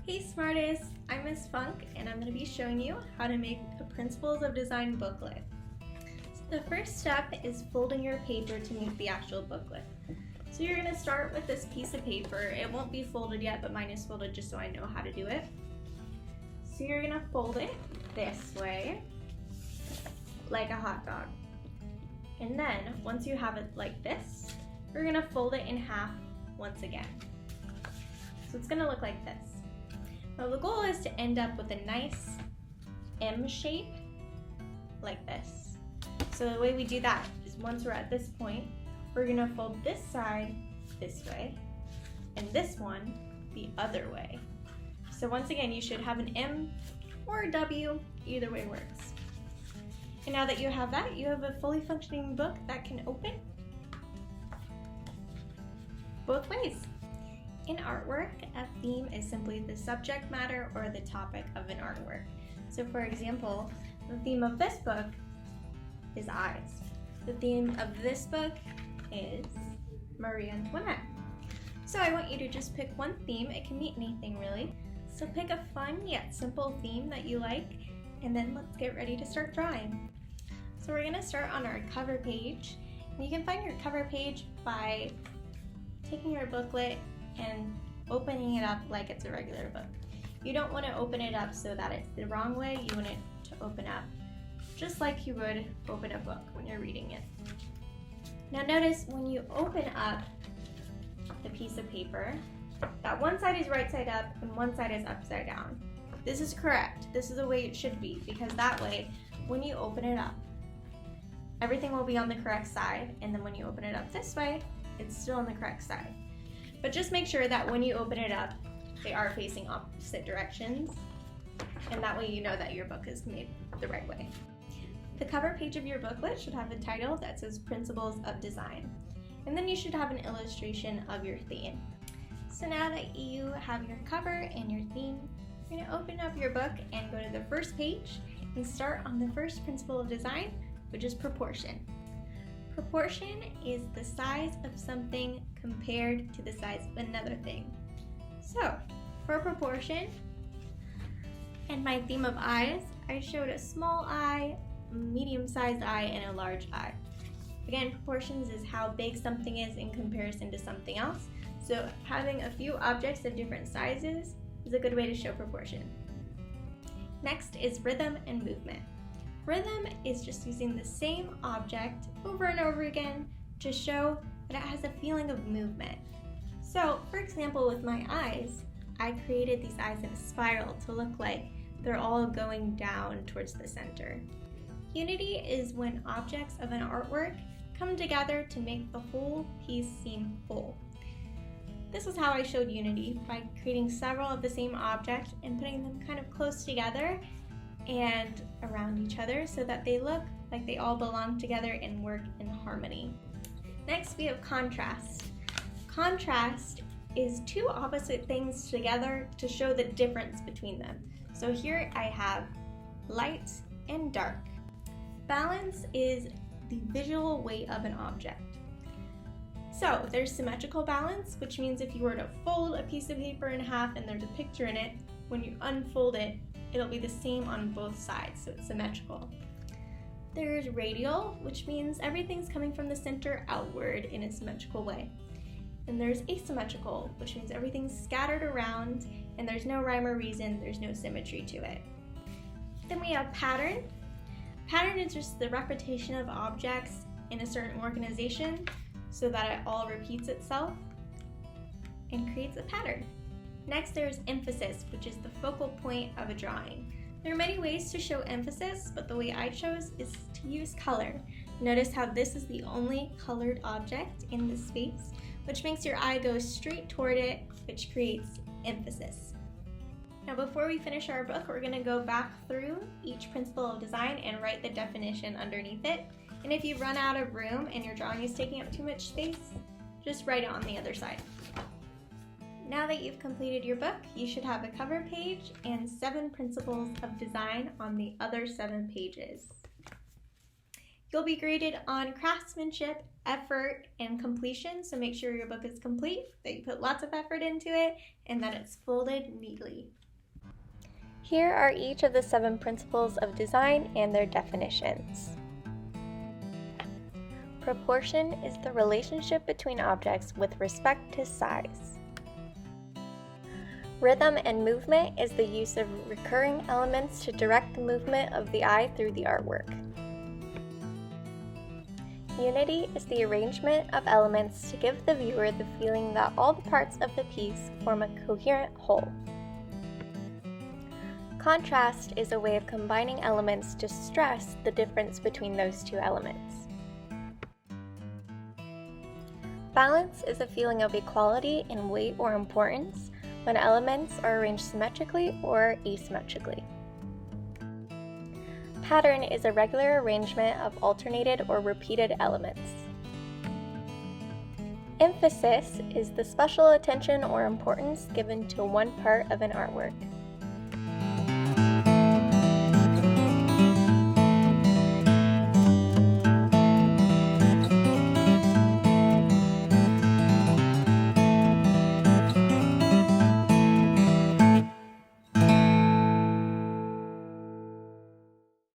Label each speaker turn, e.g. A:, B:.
A: Hey Smartest, I'm Miss Funk and I'm going to be showing you how to make a Principles of Design booklet. So the first step is folding your paper to make the actual booklet. So you're going to start with this piece of paper. It won't be folded yet, but mine is folded just so I know how to do it. So you're going to fold it this way, like a hot dog. And then once you have it like this, you're going to fold it in half once again. So it's going to look like this. Now the goal is to end up with a nice M shape like this. So the way we do that is once we're at this point, we're gonna fold this side this way and this one the other way. So once again, you should have an M or a W, either way works. And now that you have that, you have a fully functioning book that can open both ways. In artwork, a theme is simply the subject matter or the topic of an artwork. So for example, the theme of this book is eyes. The theme of this book is Marie Antoinette. So I want you to just pick one theme. It can be anything really. So pick a fun yet simple theme that you like, and then let's get ready to start drawing. So we're gonna start on our cover page. And you can find your cover page by taking your booklet and opening it up like it's a regular book. You don't want to open it up so that it's the wrong way. You want it to open up just like you would open a book when you're reading it. Now notice when you open up the piece of paper, that one side is right side up and one side is upside down. This is correct. This is the way it should be, because that way when you open it up, everything will be on the correct side, and then when you open it up this way, it's still on the correct side. But just make sure that when you open it up, they are facing opposite directions, and that way you know that your book is made the right way. The cover page of your booklet should have a title that says Principles of Design, and then you should have an illustration of your theme. So now that you have your cover and your theme, you're going to open up your book and go to the first page and start on the first principle of design, which is proportion. Proportion is the size of something compared to the size of another thing. So, for proportion, and my theme of eyes, I showed a small eye, a medium-sized eye, and a large eye. Again, proportions is how big something is in comparison to something else. So having a few objects of different sizes is a good way to show proportion. Next is rhythm and movement. Rhythm is just using the same object over and over again to show that it has a feeling of movement. So, for example, with my eyes, I created these eyes in a spiral to look like they're all going down towards the center. Unity is when objects of an artwork come together to make the whole piece seem whole. This is how I showed unity, by creating several of the same object and putting them kind of close together and around each other so that they look like they all belong together and work in harmony. Next, we have contrast. Contrast is two opposite things together to show the difference between them. So here I have light and dark. Balance is the visual weight of an object. So there's symmetrical balance, which means if you were to fold a piece of paper in half and there's a picture in it, when you unfold it, it'll be the same on both sides, so it's symmetrical. There's radial, which means everything's coming from the center outward in a symmetrical way. And there's asymmetrical, which means everything's scattered around and there's no rhyme or reason, there's no symmetry to it. Then we have pattern. Pattern is just the repetition of objects in a certain organization so that it all repeats itself and creates a pattern. Next, there's emphasis, which is the focal point of a drawing. There are many ways to show emphasis, but the way I chose is to use color. Notice how this is the only colored object in this space, which makes your eye go straight toward it, which creates emphasis. Now before we finish our book, we're going to go back through each principle of design and write the definition underneath it. And if you run out of room and your drawing is taking up too much space, just write it on the other side. Now that you've completed your book, you should have a cover page and 7 principles of design on the other 7 pages. You'll be graded on craftsmanship, effort and completion, so make sure your book is complete, that you put lots of effort into it, and that it's folded neatly. Here are each of the 7 principles of design and their definitions. Proportion is the relationship between objects with respect to size. Rhythm and movement is the use of recurring elements to direct the movement of the eye through the artwork. Unity is the arrangement of elements to give the viewer the feeling that all the parts of the piece form a coherent whole. Contrast is a way of combining elements to stress the difference between those 2 elements. Balance is a feeling of equality in weight or importance when elements are arranged symmetrically or asymmetrically. Pattern is a regular arrangement of alternated or repeated elements. Emphasis is the special attention or importance given to one part of an artwork.